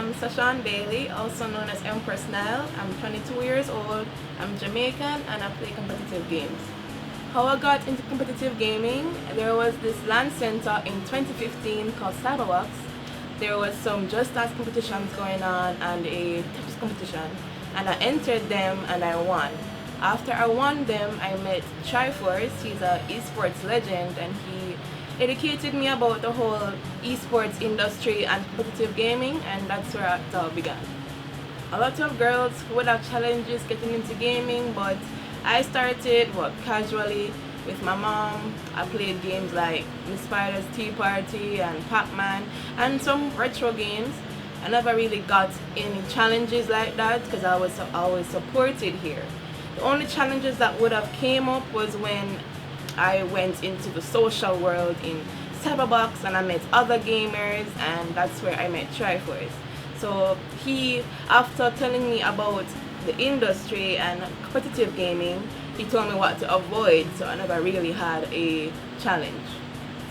I'm Sashan Bailey, also known as Empr3ss Nile. I'm 22 years old, I'm Jamaican, and I play competitive games. How I got into competitive gaming, there was this LAN center in 2015 called Cyberbox. There was some Just Dance competitions going on and a Tetris competition, and I entered them and I won. After I won them, I met Triforce. He's a eSports legend, and he educated me about the whole eSports industry and competitive gaming, and that's where it all began. A lot of girls would have challenges getting into gaming, but I started casually with my mom. I played games like Miss Spider's Tea Party and Pac-Man and some retro games. I never really got any challenges like that because I was always supported here. The only challenges that would have came up was when I went into the social world in Cyberbox and I met other gamers, and that's where I met Triforce. So he, after telling me about the industry and competitive gaming, he told me what to avoid, so I never really had a challenge.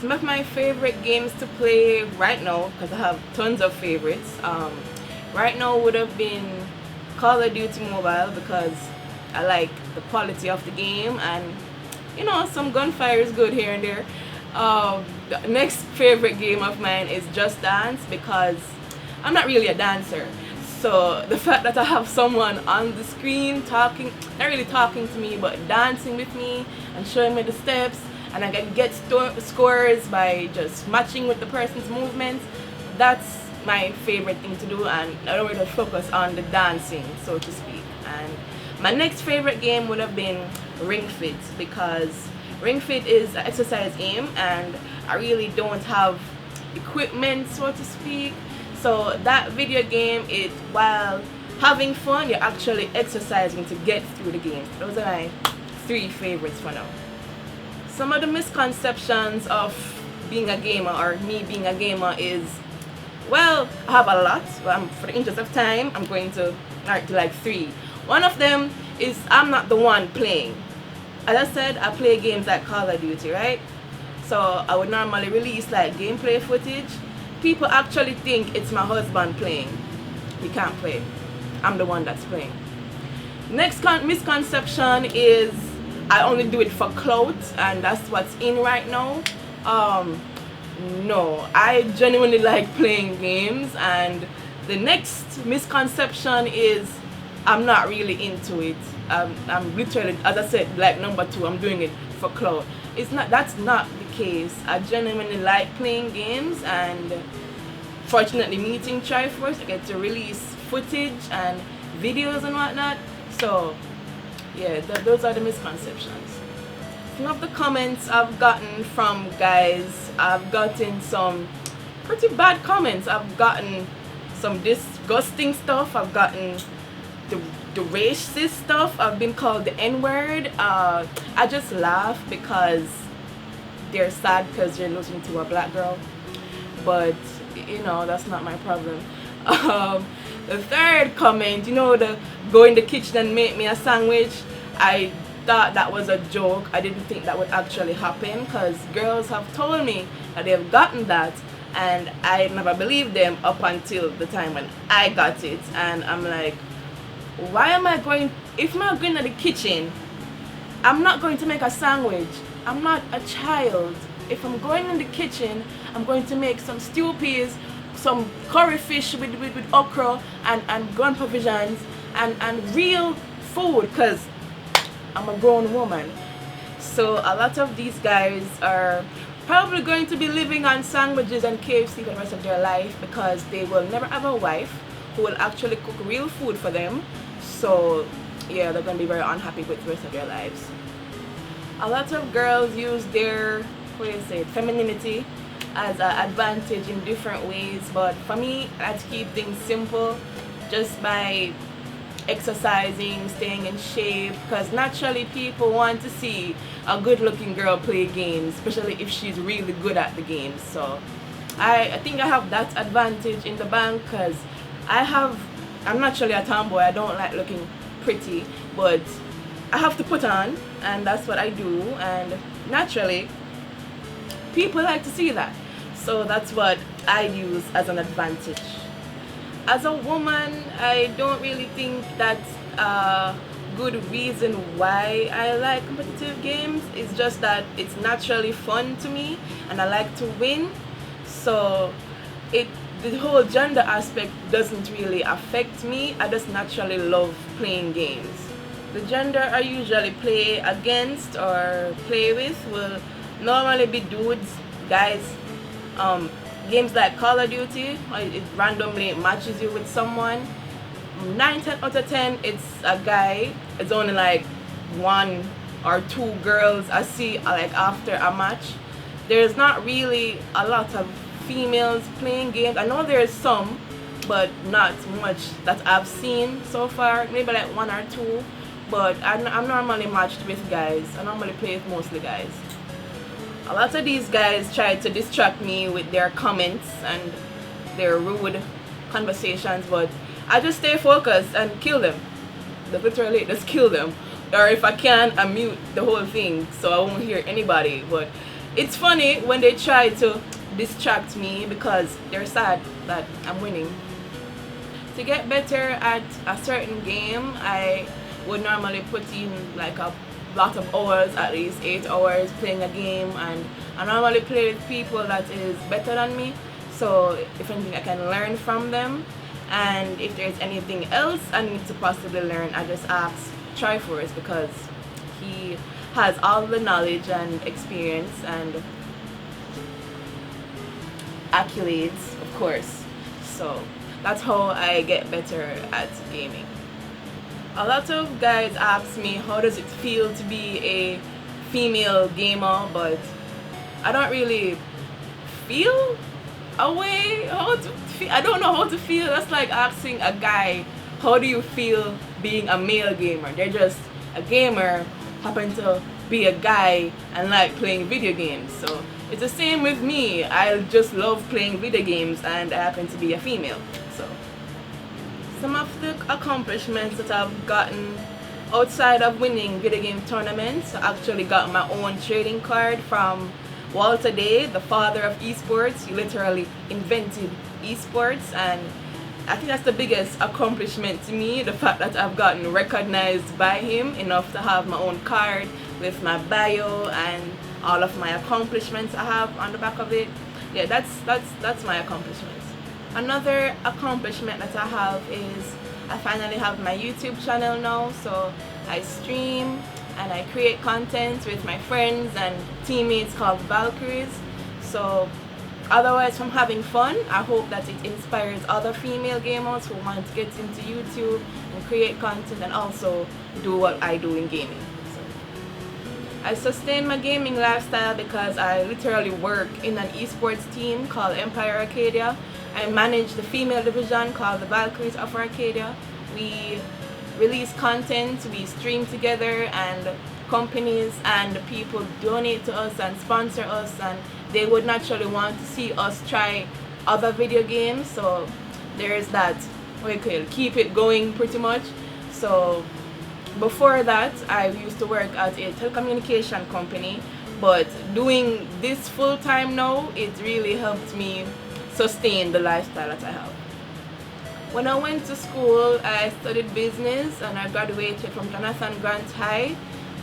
Some of my favorite games to play right now, because I have tons of favorites, right now would have been Call of Duty Mobile, because I like the quality of the game, and you know, some gunfire is good here and there. The next favorite game of mine is Just Dance, because I'm not really a dancer. So the fact that I have someone on the screen talking, not really talking to me, but dancing with me and showing me the steps, and I can get scores by just matching with the person's movements, that's my favorite thing to do, and I don't really focus on the dancing, so to speak. And my next favorite game would have been Ring Fit, because Ring Fit is an exercise game and I really don't have equipment, so to speak. So that video game, while having fun, you're actually exercising to get through the game. Those are my three favorites for now. Some of the misconceptions of being a gamer, or me being a gamer, is, well, I have a lot. For the interest of time, I'm going to start to like three. One of them is I'm not the one playing. As I said, I play games like Call of Duty, right? So I would normally release like gameplay footage. People actually think it's my husband playing. He can't play. I'm the one that's playing. Next misconception is I only do it for clout, and that's what's in right now. No, I genuinely like playing games, and the next misconception is I'm not really into it. I'm literally, as I said, like number two, I'm doing it for clout. That's not the case. I genuinely like playing games, and fortunately meeting Triforce, I get to release footage and videos and whatnot. So yeah, those are the misconceptions. Some of the comments I've gotten from guys, I've gotten some pretty bad comments. I've gotten some disgusting stuff. I've gotten the racist stuff. I've been called the N-word. I just laugh because they're sad because they're losing to a black girl, but you know, that's not my problem. The third comment, you know, the go in the kitchen and make me a sandwich, I thought that was a joke. I didn't think that would actually happen, because girls have told me that they've gotten that, and I never believed them up until the time when I got it. And I'm like, why am I going, if I'm going to the kitchen, I'm not going to make a sandwich. I'm not a child. If I'm going in the kitchen, I'm going to make some stew peas, some curry fish with okra and ground provisions and real food, because I'm a grown woman. So a lot of these guys are probably going to be living on sandwiches and KFC for the rest of their life, because they will never have a wife who will actually cook real food for them. So yeah, they're going to be very unhappy with the rest of their lives. A lot of girls use their, femininity as an advantage in different ways, but for me, I like to keep things simple, just by exercising, staying in shape, because naturally people want to see a good looking girl play games, especially if she's really good at the games. So I think I have that advantage in the bank, because I'm naturally a tomboy. I don't like looking pretty, but I have to put on, and that's what I do, and naturally people like to see that. So that's what I use as an advantage. As a woman, I don't really think that's a good reason why I like competitive games. It's just that it's naturally fun to me and I like to win. So it the whole gender aspect doesn't really affect me. I just naturally love playing games. The gender I usually play against or play with will normally be dudes, guys. Games like Call of Duty, it randomly matches you with someone. 9 out of 10, it's a guy. It's only like one or two girls I see like after a match. There's not really a lot of females playing games. I know there's some, but not much that I've seen so far. Maybe like one or two. But I'm normally matched with guys. I normally play with mostly guys. A lot of these guys try to distract me with their comments and their rude conversations, but I just stay focused and kill them. Literally, just kill them. Or if I can, I mute the whole thing so I won't hear anybody. But it's funny when they try to distract me because they're sad that I'm winning. To get better at a certain game, I would normally put in like a lot of hours, at least 8 hours playing a game, and I normally play with people that is better than me, so if anything I can learn from them, and if there's anything else I need to possibly learn, I just ask Triforce because he has all the knowledge and experience and accolades, of course. So that's how I get better at gaming. A lot of guys ask me how does it feel to be a female gamer, but I don't really feel a way how to feel. I don't know how to feel. That's like asking a guy how do you feel being a male gamer. They're just a gamer, happen to be a guy and like playing video games. So it's the same with me. I just love playing video games and I happen to be a female. So some of the accomplishments that I've gotten outside of winning video game tournaments, I actually got my own trading card from Walter Day, the father of eSports. He literally invented eSports, and I think that's the biggest accomplishment to me, the fact that I've gotten recognized by him enough to have my own card with my bio and all of my accomplishments I have on the back of it. Yeah, that's my accomplishments. Another accomplishment that I have is I finally have my YouTube channel now, so I stream and I create content with my friends and teammates called Valkyries. So otherwise from having fun, I hope that it inspires other female gamers who want to get into YouTube and create content and also do what I do in gaming. So I sustain my gaming lifestyle because I literally work in an esports team called Arcadia. I manage the female division called the Valkyries of Arcadia. We release content, we stream together, and companies and people donate to us and sponsor us, and they would naturally want to see us try other video games. So there's that, we could keep it going pretty much. So before that, I used to work at a telecommunication company, but doing this full time now, it really helped me sustain the lifestyle that I have. When I went to school, I studied business and I graduated from Jonathan Grant High.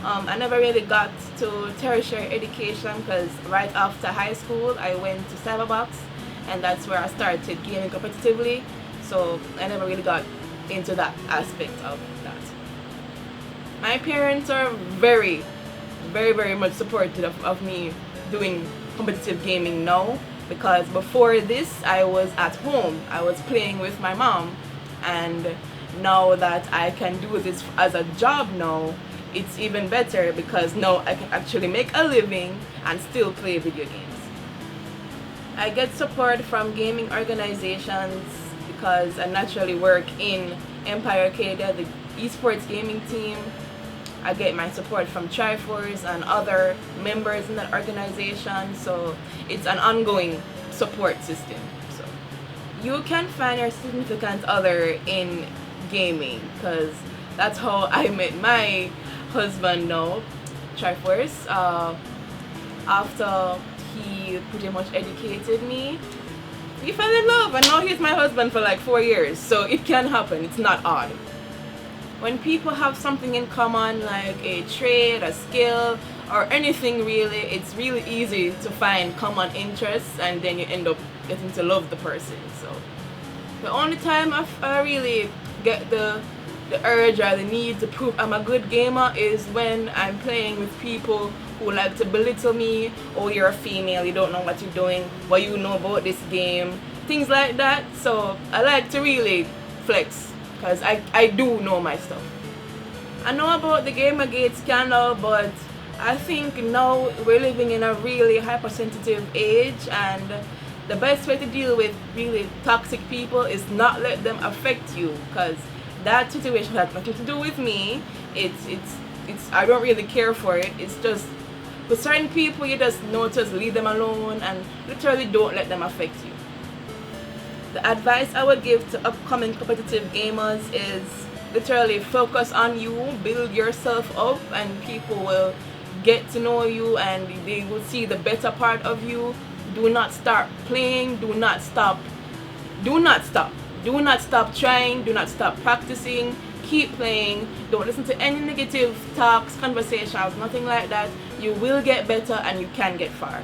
I never really got to tertiary education because right after high school I went to Cyberbox, and that's where I started gaming competitively, so I never really got into that aspect of that. My parents are very much supportive of me doing competitive gaming now, because before this I was at home, I was playing with my mom, and now that I can do this as a job now, it's even better because now I can actually make a living and still play video games. I get support from gaming organizations because I naturally work in Empire Arcadia, the esports gaming team. I get my support from Triforce and other members in that organization, so it's an ongoing support system. So you can find your significant other in gaming, because that's how I met my husband now, Triforce. After he pretty much educated me, we fell in love, and now he's my husband for like 4 years. So it can happen. It's not odd. When people have something in common, like a trade, a skill, or anything really, it's really easy to find common interests, and then you end up getting to love the person. So the only time I really get the urge or the need to prove I'm a good gamer is when I'm playing with people who like to belittle me. Oh, you're a female, you don't know what you're doing, what you know about this game, things like that. So I like to really flex, because I do know my stuff. I know about the Gamergate scandal, but I think now we're living in a really hypersensitive age, and the best way to deal with really toxic people is not let them affect you, because that situation has nothing to do with me. It's I don't really care for it. It's just with certain people, you just know to just leave them alone and literally don't let them affect you. The advice I would give to upcoming competitive gamers is literally focus on you, build yourself up, and people will get to know you and they will see the better part of you. Do not stop playing, do not stop trying, do not stop practicing, keep playing. Don't listen to any negative talks, conversations, nothing like that. You will get better and you can get far.